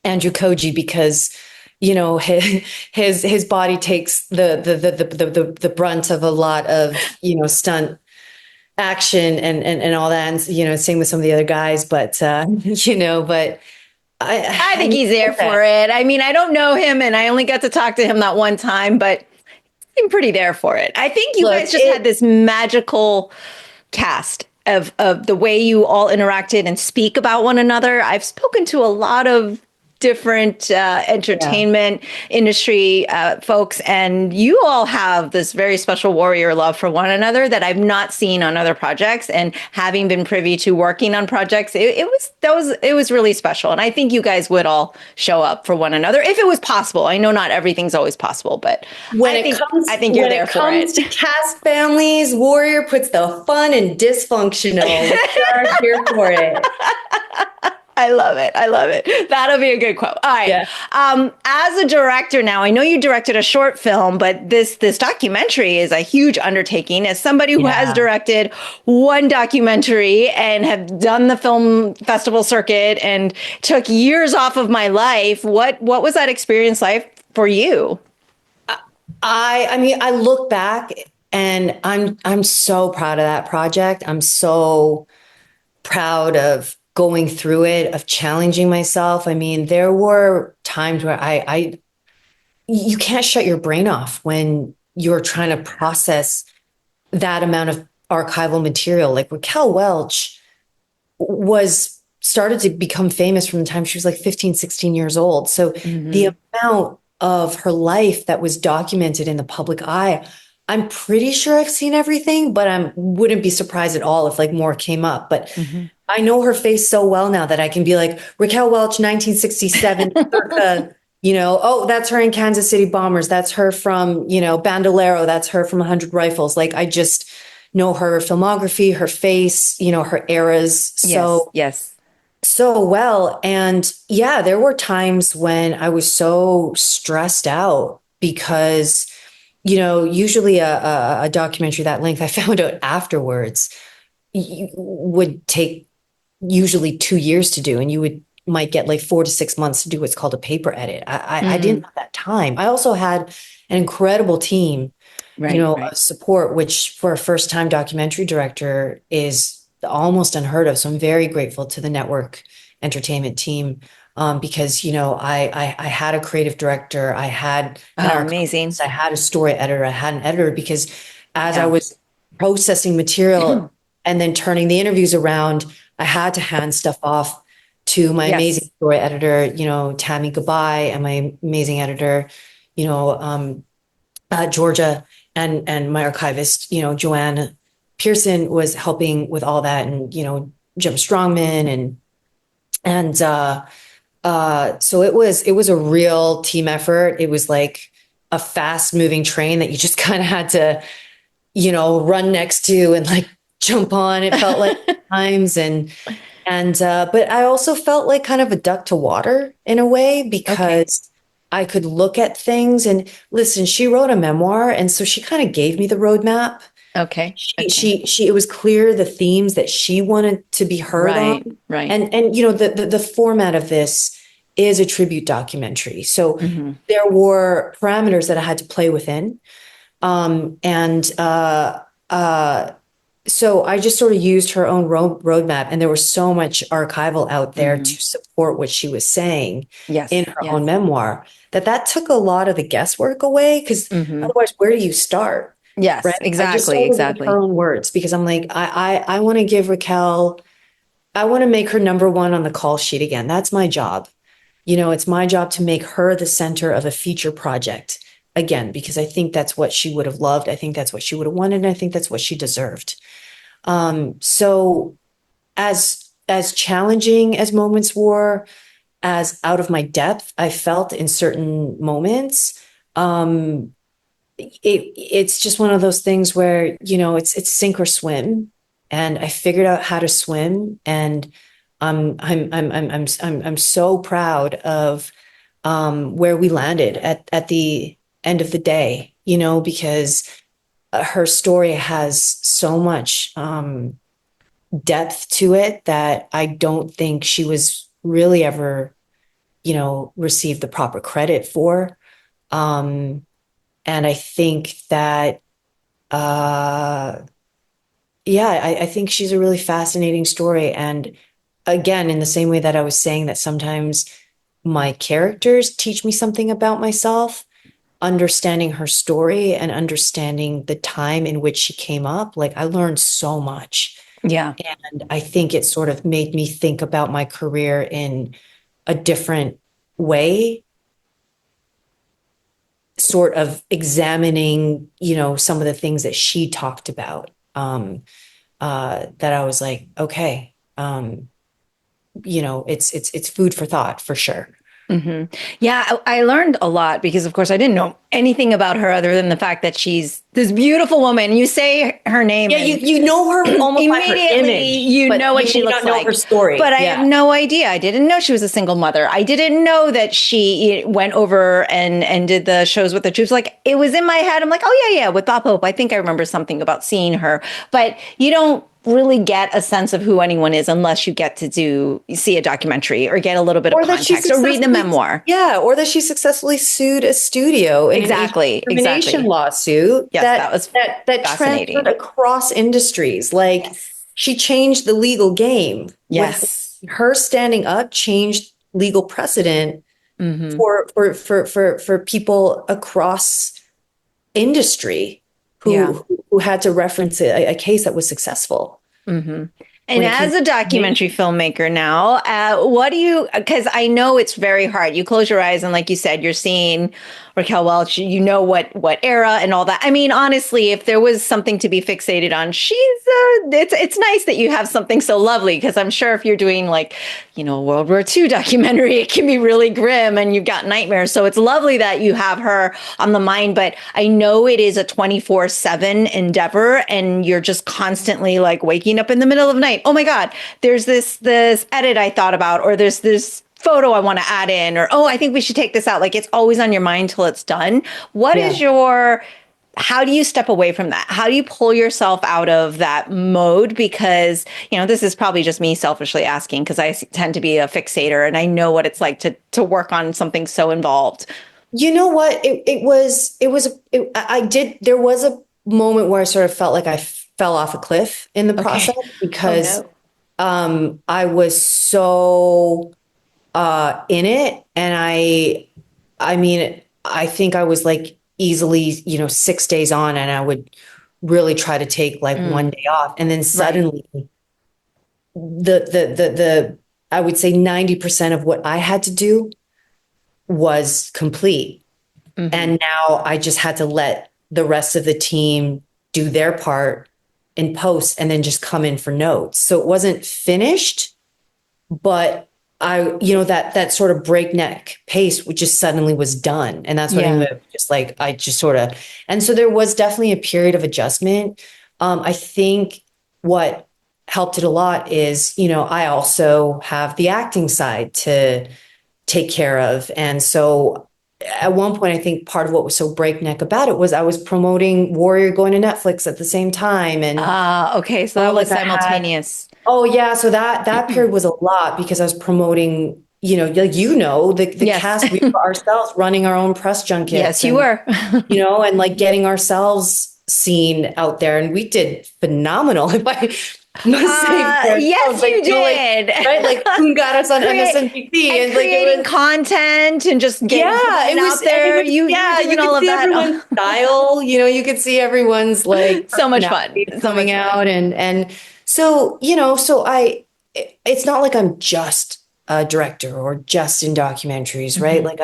Andrew Koji, because his body takes the brunt of a lot of stunt action and all that, and same with some of the other guys, but but I think he's there for it. I mean, I don't know him, and I only got to talk to him that one time, but I'm pretty there for it. I think you guys just had this magical cast. of the way you all interacted and speak about one another. I've spoken to a lot of different Yeah. entertainment industry folks, and you all have this very special warrior love for one another that I've not seen on other projects. And having been privy to working on projects, it was really special. And I think you guys would all show up for one another if it was possible. I know not everything's always possible, but I think you're When there it for comes it. to cast families, Warrior puts the fun and dysfunctional. We are here for it. I love it. I love it. That'll be a good quote. All right. Yeah. As a director now, I know you directed a short film, but this documentary is a huge undertaking. As somebody who has Yeah. directed one documentary and have done the film festival circuit and took years off of my life, what was that experience like for you? I mean, I look back and I'm so proud of that project. I'm so proud of going through it, of challenging myself. I mean, there were times where you can't shut your brain off when you're trying to process that amount of archival material. Like Raquel Welch was started to become famous from the time she was like 15, 16 years old. So the amount of her life that was documented in the public eye, I'm pretty sure I've seen everything, but I wouldn't be surprised at all if like more came up. But I know her face so well now that I can be like, Raquel Welch, 1967, circa, oh, that's her in Kansas City Bombers. That's her from, Bandolero. That's her from 100 Rifles. Like I just know her filmography, her face, her eras Yes. Yes. so well. And yeah, there were times when I was so stressed out because, usually a documentary that length, I found out afterwards, would take usually 2 years to do, and might get like 4 to 6 months to do what's called a paper edit. I didn't have that time. I also had an incredible team, Right. of support, which for a first time documentary director is almost unheard of. So I'm very grateful to the network entertainment team. Because I had a creative director, I had an Amazing. archivist, I had a story editor, I had an editor, because as I was processing material and then turning the interviews around, I had to hand stuff off to my amazing story editor, Tammy Gabai, and my amazing editor, Georgia, and my archivist, Joanne Pearson was helping with all that, and Jim Strongman, so it was a real team effort. It was like a fast moving train that you just kind of had to, run next to and like jump on. It felt like times but I also felt like kind of a duck to water in a way, because I could look at things and listen. She wrote a memoir, and so she kind of gave me the roadmap. Okay. It was clear the themes that she wanted to be heard on. Right. And the format of this is a tribute documentary. So there were parameters that I had to play within. So I just sort of used her own roadmap, and there was so much archival out there to support what she was saying in her own memoir, that took a lot of the guesswork away, because otherwise, where do you start? Yes, Right? I just exactly, started with exactly. her own words, because I'm like, I want to give Raquel, I want to make her number one on the call sheet again. That's my job. It's my job to make her the center of a feature project again, because I think that's what she would have loved. I think that's what she would have wanted. And I think that's what she deserved. So as challenging as moments were, as out of my depth I felt in certain moments, it's just one of those things where, it's sink or swim. And I figured out how to swim, and I'm so proud of where we landed at the end of the day, because her story has so much depth to it that I don't think she was really ever, received the proper credit for. And I think that, I think she's a really fascinating story. And again, in the same way that I was saying that sometimes my characters teach me something about myself, understanding her story and understanding the time in which she came up, like I learned so much Yeah. And I think it sort of made me think about my career in a different way, sort of examining, some of the things that she talked about. That I was like, okay, it's food for thought for sure. Hmm. Yeah, I learned a lot because, of course, I didn't know anything about her other than the fact that she's this beautiful woman. You say her name, Yeah, and you know her almost by her immediately image, you but know what you she may looks not know her like. story. But I have Yeah. no idea. I didn't know she was a single mother. I didn't know that she went over and did the shows with the troops. Like, it was in my head. I'm like, oh yeah, yeah, with Bob Hope. I think I remember something about seeing her, but you don't really get a sense of who anyone is unless you get to see a documentary or get a little bit of Or that she context or read the successfully, memoir. yeah, or that she successfully sued a studio in an age Exactly, discrimination exactly. lawsuit Yes, that was that transferred fascinating. across industries. Like Yes. she changed the legal game with Yes. her standing up, changed legal precedent Hmm. for people across industry Yeah. who had to reference a case that was successful Hmm. And when it came as to a documentary filmmaker now, what do you, because I know it's very hard. You close your eyes and like you said, you're seeing Raquel Welch, you know what era and all that. I mean, honestly, if there was something to be fixated on, it's nice that you have something so lovely because I'm sure if you're doing like, World War II documentary, it can be really grim and you've got nightmares. So it's lovely that you have her on the mind, but I know it is a 24/7 endeavor and you're just constantly like waking up in the middle of the night. Oh my God, there's this edit I thought about, or there's this photo I want to add in, or oh, I think we should take this out. Like it's always on your mind till it's done. yeah How do you step away from that? How do you pull yourself out of that mode? Because, this is probably just me selfishly asking because I tend to be a fixator and I know what it's like to work on something so involved. You know what? I did. There was a moment where I sort of felt like I fell off a cliff in the process Okay. Oh because no. I was so in it, and I mean, I think I was like easily, 6 days on, and I would really try to take like one Mm, day off, and then right. suddenly the I would say 90% of what I had to do was complete. Hmm. And now I just had to let the rest of the team do their part in post and then just come in for notes. So it wasn't finished, but that sort of breakneck pace which just suddenly was done. And that's what I Yeah. mean. Just like I just sort of, and so there was definitely a period of adjustment. I think what helped it a lot is, I also have the acting side to take care of. And so at one point, I think part of what was so breakneck about it was I was promoting Warrior going to Netflix at the same time. And Okay. So that was like I had, simultaneous. oh yeah, so that period was a lot because I was promoting, like the Yes. cast, we were ourselves running our own press junkets Yes, you and were. and like getting ourselves seen out there, and we did phenomenal. If I must say for Yes, ourselves, like you like did. right, like who got us on MSNBC, And and like it creating was. content and just Yeah, getting out there. You were yeah, you doing could all of see that. everyone's style, you could see everyone's like So much fun. personality So coming much fun. out. And so, it's not like I'm just a director or just in documentaries, right? Hmm. Like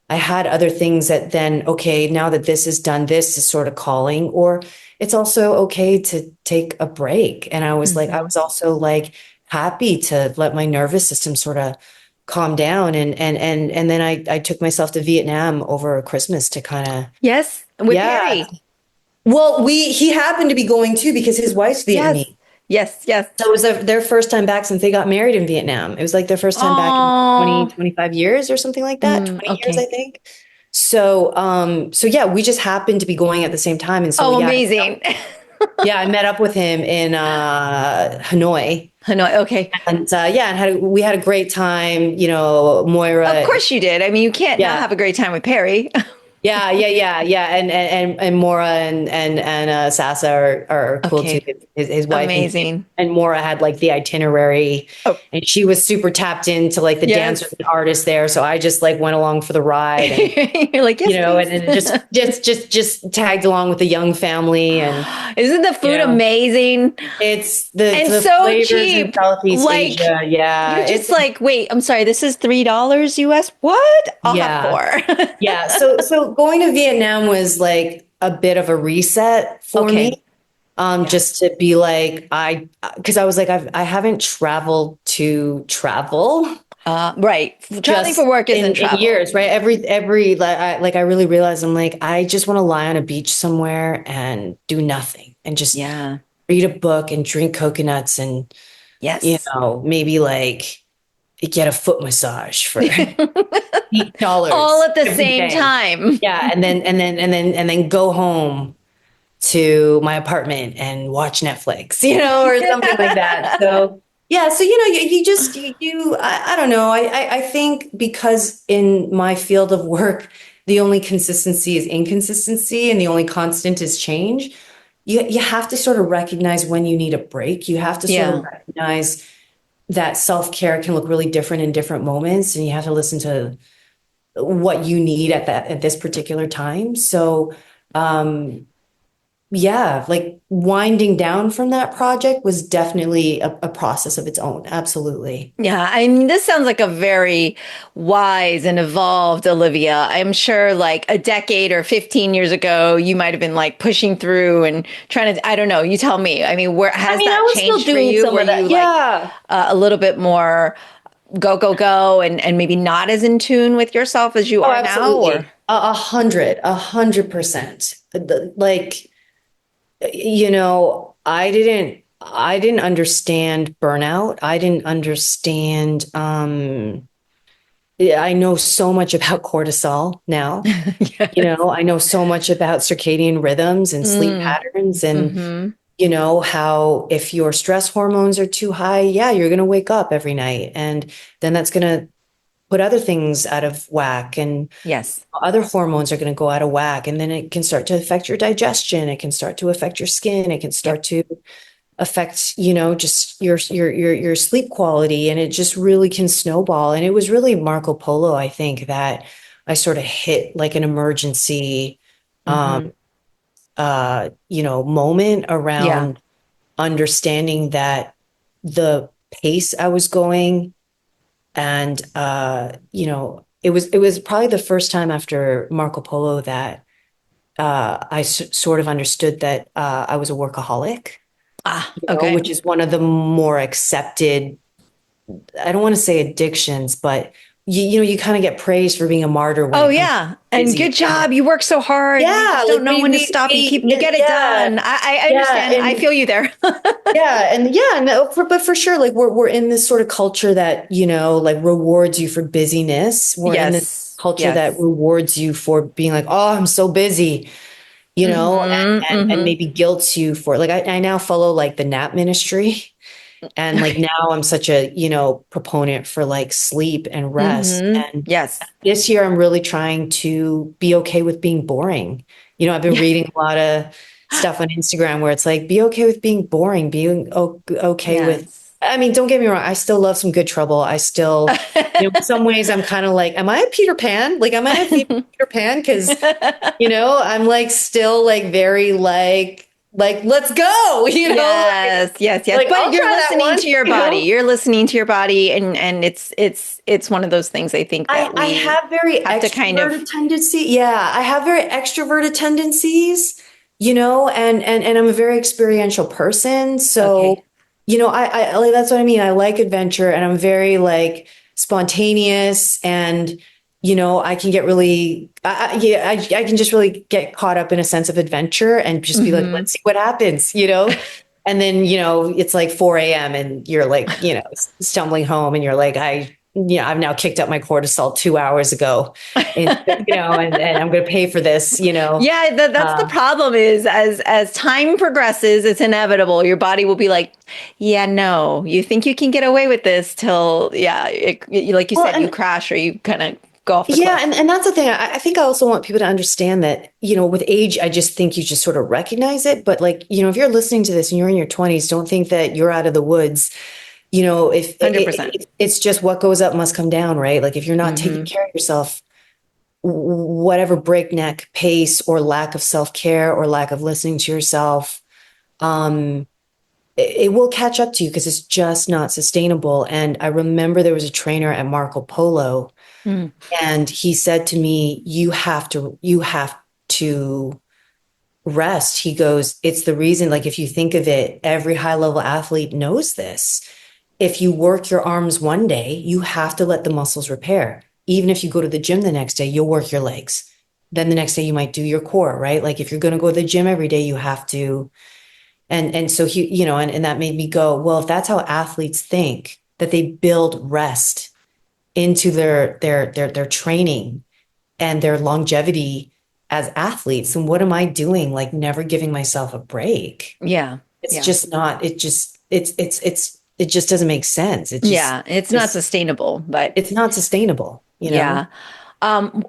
I had other things that then, okay, now that this is done, this is sort of calling, or it's also okay to take a break. And I Hmm. was also like happy to let my nervous system sort of calm down, and then I took myself to Vietnam over Christmas to kind of, Yes, with yeah. Perry. Well, he happened to be going too because his wife's Yes, Vietnamese. yes, yes. So it was their first time back since they got married in Vietnam. It was like their first time back in Oh, 25 years or something like that, 20 years, I okay. think. So yeah, we just happened to be going at the same time. And so Oh, yeah, amazing. yeah, I met up with him in Hanoi. Hanoi. Okay. And yeah, we had a great time, Of Moira. course you did. I mean, you can't not Yeah. have a great time with Perry. Yeah. And Mora and Sasa are cool too. Okay. His wife Amazing. and Mora had like the itinerary, Oh, and she was super tapped into like the dancers yes. and artists there. So I just like went along for the ride, and You're like, yes, please. and just tagged along with the young family, and Isn't the you food know, amazing it's and the so flavors in cheap? Southeast Like, Asia. Yeah, you're it's just like, wait, I'm sorry, this is $3 US? What? I'll have yeah. four. Yeah. So going to Vietnam was like a bit of a reset for me. Okay. Yeah. Just to be like, because I was like, I haven't traveled to travel Right. Traveling just for work isn't in travel. years, right? Every like I really realized I'm like, I just want to lie on a beach somewhere and do nothing and just Yeah. read a book and drink coconuts and, Yes. maybe like get a foot massage for All $8 at the every same day. time. Yeah. And then go home to my apartment and watch Netflix, or something like that. So yeah, so you just I don't know. I think because in my field of work, the only consistency is inconsistency and the only constant is change. You have to sort of recognize when you need a break. You have to sort of Yeah. recognize that self-care can look really different in different moments, and you have to listen to what you need at this particular time. So um yeah, like winding down from that project was definitely a process of its own. Absolutely. Yeah, I mean, this sounds like a very wise and evolved Olivia. I'm sure like a decade or 15 years ago, you might have been like pushing through and trying to, I don't know, you tell me. I mean, where I has mean, I that was still changed for doing you? some Were of you that. like Yeah. a little bit more go, go, go and maybe not as in tune with yourself as you Oh, are now? Or, absolutely. 100%. Like, I didn't understand burnout. I didn't understand, yeah, I know so much about cortisol now. yes. I know so much about circadian rhythms and sleep Mm, patterns, and mm-hmm. how if your stress hormones are too high, yeah, you're going to wake up every night. And then that's going to put other things out of whack. And Yes. other hormones are going to go out of whack. And then it can start to affect your digestion. It can start to affect your skin. It can Yep. start to affect, just your sleep quality. And it just really can snowball. And it was really Marco Polo, I think, that I sort of hit like an emergency Mm-hmm. moment Yeah. around understanding that the pace I was going, and it was probably the first time after Marco Polo that I sort of understood that I was a workaholic, Ah, okay. which is one of the more accepted, I don't want to say addictions, but you kind of get praised for being a martyr when Oh it comes to yeah. And busy. good job. You work so hard. You Yeah, just don't like know when to stop. You get it yeah, done. I yeah, understand. I feel you there. but for sure, like we're in this sort of culture that like rewards you for busyness. We're in this Yes. culture that Yes. rewards you for being like, oh, I'm so busy, Mm-hmm. and Mm-hmm. maybe guilts you for like I now follow like the nap ministry. And like Okay. now I'm such a, proponent for like sleep and rest. Mm-hmm. And Yes. this year I'm really trying to be okay with being boring. I've been Yeah. reading a lot of stuff on Instagram where it's like, be okay with being boring, being okay with, Yes. I mean, don't get me wrong. I still love some good trouble. I still, in some ways I'm kind of like, am I a Peter Pan? Like, am I a Peter Pan? Cause, I'm like still like very like, let's go, Yes, yes, yes. like But I'll you're try that listening one, to your body. You're listening to your body and it's one of those things I think that I we have very have to kind of extroverted tendency. Yeah, I have very extroverted tendencies, and I'm a very experiential person. So, okay. like that's what I mean. I like adventure, and I'm very like spontaneous, and I can get really, yeah, I can just really get caught up in a sense of adventure and just be like, Mm-hmm. let's see what happens. And then, it's like 4 a.m. and you're like, stumbling home and you're like, I've now kicked up my cortisol 2 hours ago. And I'm going to pay for this. Yeah, that's the Uh, problem is as time progresses, it's inevitable. Your body will be like, yeah, no, you think you can get away with this till, yeah, like you well, said, you and crash or you kind of go off the Yeah, cliff. and that's the thing. I think I also want people to understand that, with age, I just think you just sort of recognize it. But like, if you're listening to this and you're in your 20s, don't think that you're out of the woods. If 100%. it's just what goes up must come down, right? Like if you're not taking Hmm. care of yourself, whatever breakneck pace or lack of self-care or lack of listening to yourself, um, it will catch up to you because it's just not sustainable. And I remember there was a trainer at Marco Polo, Mm. and he said to me, you have to rest. He goes, it's the reason, like if you think of it, every high level athlete knows this. If you work your arms one day, you have to let the muscles repair. Even if you go to the gym the next day, you'll work your legs. Then the next day you might do your core, right? Like if you're going to go to the gym every day, you have to. And so he, and that made me go, well, if that's how athletes think, that they build rest into their training and their longevity as athletes, then what am I doing? Like never giving myself a break. Yeah. It's Yeah. just not, it just doesn't make sense. Yeah. It's not sustainable, but It's not sustainable. yeah.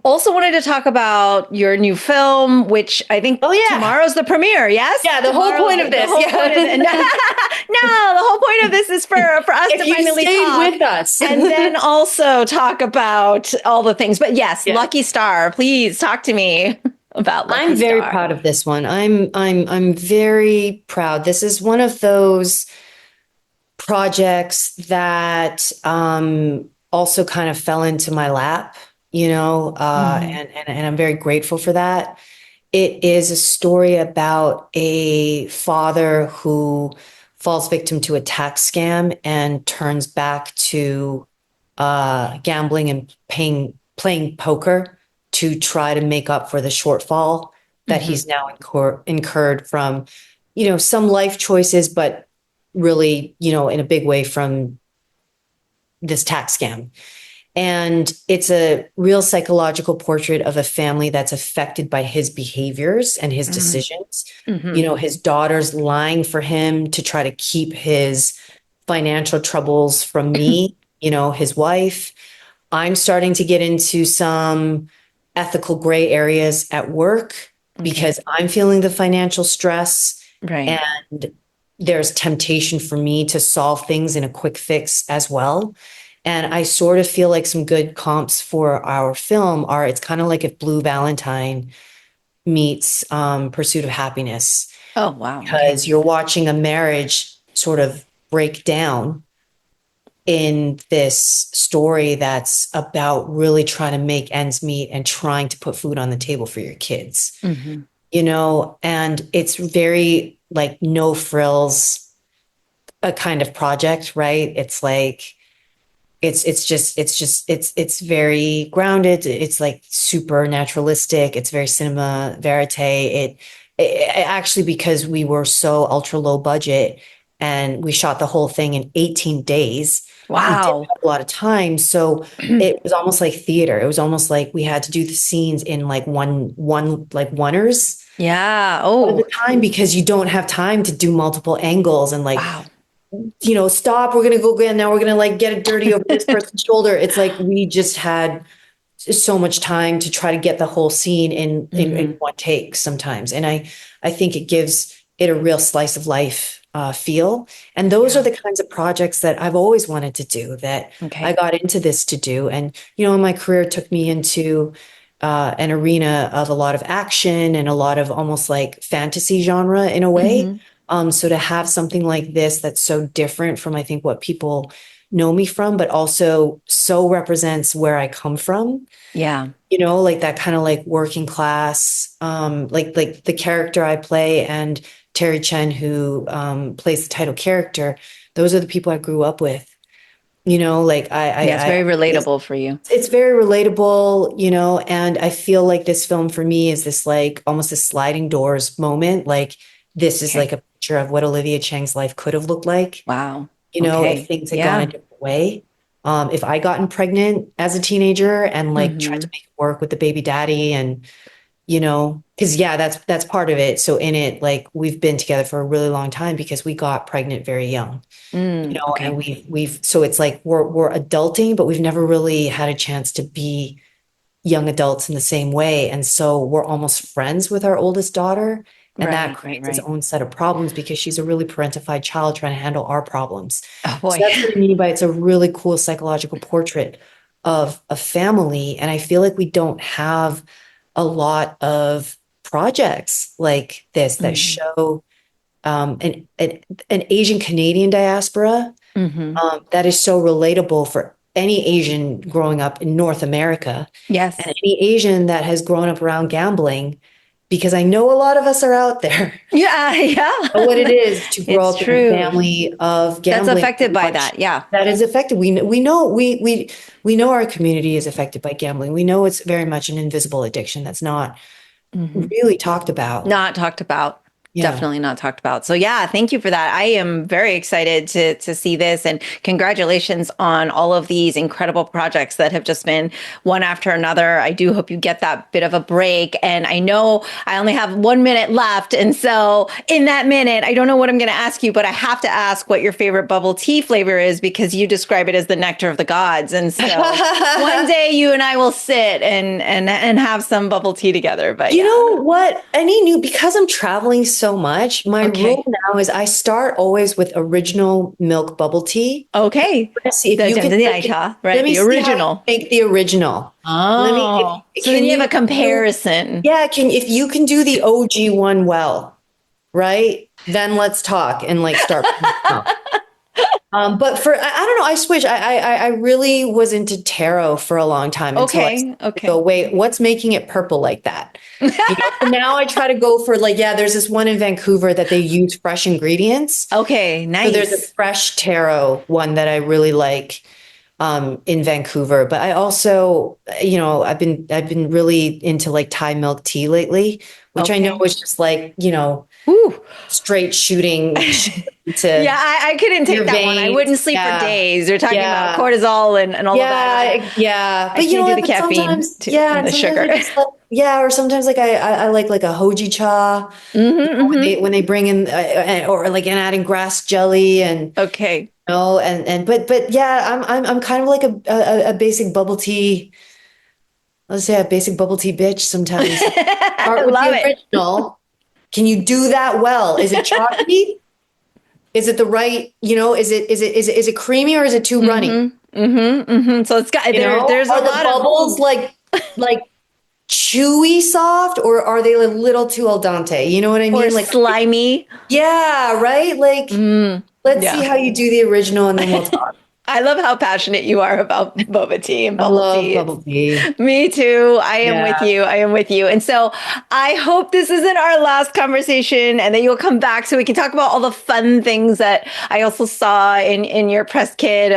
Also wanted to talk about your new film, which I think Oh yeah. tomorrow's the premiere. Yes, Yeah, the whole tomorrow's point of the this. whole Yeah. point of it. No, the whole point of this is for us If to you finally stayed talk with us. and then also talk about all the things. But yes, Yeah. Lucky Star. Please talk to me about Lucky I'm very Star. proud of this one. I'm very proud. This is one of those projects that also kind of fell into my lap, Mhm. and I'm very grateful for that. It is a story about a father who falls victim to a tax scam and turns back to gambling and playing poker to try to make up for the shortfall that Mhm. he's now incurred from, some life choices, but really, in a big way from this tax scam. And it's a real psychological portrait of a family that's affected by his behaviors and his Mhm. decisions. Mhm. His daughter's lying for him to try to keep his financial troubles from me, his wife. I'm starting to get into some ethical gray areas at work Okay. because I'm feeling the financial stress, Right. and there's temptation for me to solve things in a quick fix as well. And I sort of feel like some good comps for our film are it's kind of like if Blue Valentine meets Pursuit of Happiness, Oh, wow. Okay. because you're watching a marriage sort of break down in this story that's about really trying to make ends meet and trying to put food on the table for your kids, Mhm. and it's very like no frills, a kind of project, right? It's like it's very grounded. It's like super naturalistic. It's very cinema verite. It actually, because we were so ultra low budget and we shot the whole thing in 18 days, we didn't Wow. have a lot of time. So it was almost like theater. It was almost like we had to do the scenes in like one like oneers Yeah. at the Oh, time, because you don't have time to do multiple angles and like, wow. stop, we're gonna go again. Now we're gonna like get it dirty over this person's shoulder. It's like we just had so much time to try to get the whole scene in Mhm. one take sometimes. And I think it gives it a real slice of life feel. And those are Yeah. the kinds of projects that I've always wanted to do, that I Okay. got into this to do. And, my career took me into an arena of a lot of action and a lot of almost like fantasy genre in a way. Mhm. So to have something like this that's so different from, I think, what people know me from, but also so represents where I come from, Yeah. like that kind of like working class, like the character I play and Terry Chen, who plays the title character, those are the people I grew up with. Like Yeah, it's very it's, relatable for you. it's very relatable, and I feel like this film for me is this like almost a sliding doors moment. Like this is Okay. like a picture of what Olivia Cheng's life could have looked like, Wow. if Okay. things had gone a Yeah. different way. If I gotten pregnant as a teenager and like tried to Mhm. make it work with the baby daddy, and because yeah, that's part of it. So in it, like we've been together for a really long time because we got pregnant very young, and Okay. we've so it's like we're adulting, but we've never really had a chance to be young adults in the same way. And so we're almost friends with our oldest daughter. And that creates its own set of problems because she's a really parentified child trying to handle our problems. Oh boy. So that's what I mean by it's a really cool psychological portrait of a family. And I feel like we don't have a lot of projects like this that show an Asian Canadian diaspora that is so relatable for any Asian growing up in North America. Yes. And any Asian that has grown up around gambling, because I know a lot of us are out there. Yeah. Know what it is to grow up in a family of gambling. That's affected by that. Yeah. That is affected. We know our community is affected by gambling. We know it's very much an invisible addiction that's not really talked about. Not talked about. Yeah. Definitely not talked about. So yeah, thank you for that. I am very excited to see this, and congratulations on all of these incredible projects that have just been one after another. I do hope you get that bit of a break. And I know I only have 1 minute left. And so in that minute, I don't know what I'm going to ask you, but I have to ask what your favorite bubble tea flavor is, because you describe it as the nectar of the gods. And so one day you and I will sit and have some bubble tea together. But you know what? Because I'm traveling so much, my rule now is I start always with original milk bubble tea. Okay. Let's see if you can right? The original. Make the original. Oh. So then you have a comparison. If you can do the OG one well, right? Then let's talk and start. But I don't know. I switched. I really was into taro for a long time. Okay. So wait, what's making it purple like that? So now I try to go for there's this one in Vancouver that they use fresh ingredients. Okay, nice. So there's a fresh taro one that I really like in Vancouver. But I also, I've been really into Thai milk tea lately, which I know is just straight shooting. I couldn't take that one. I wouldn't sleep for days. You're talking about cortisol and all of that. Yeah. But you know the caffeine and the sugar. Or sometimes I like a hoji cha when they bring in and adding grass jelly and but I'm kind of like a basic bubble tea. Let's say a basic bubble tea bitch sometimes. Start with the original. Can you do that well? Is it chalky? Is it the right, is it creamy or is it too runny? So it's got, there's a lot of bubbles like chewy soft, or are they a little too al dente? You know what I mean? Or slimy. Yeah, right? Let's see how you do the original and then we'll talk. I love how passionate you are about boba tea and bubble tea. I love bubble tea. Me too. I am with you. And so I hope this isn't our last conversation and that you'll come back so we can talk about all the fun things that I also saw in your press kit.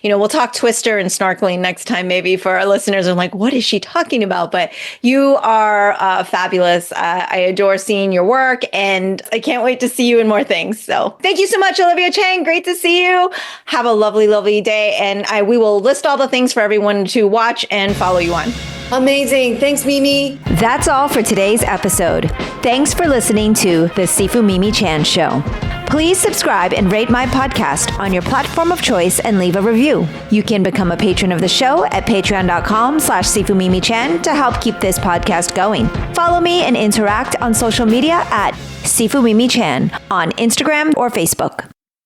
We'll talk Twister and snorkeling next time, maybe, for our listeners. I'm like, what is she talking about? But you are fabulous. I adore seeing your work, and I can't wait to see you in more things. So thank you so much, Olivia Cheng. Great to see you. Have a lovely, lovely day, and we will list all the things for everyone to watch and follow you on. Amazing. Thanks, Mimi. That's all for today's episode. Thanks for listening to the Sifu Mimi Chan Show. Please subscribe and rate my podcast on your platform of choice and leave a review. You can become a patron of the show at patreon.com/SifuMimiChan to help keep this podcast going. Follow me and interact on social media at Sifu Mimi Chan on Instagram or Facebook.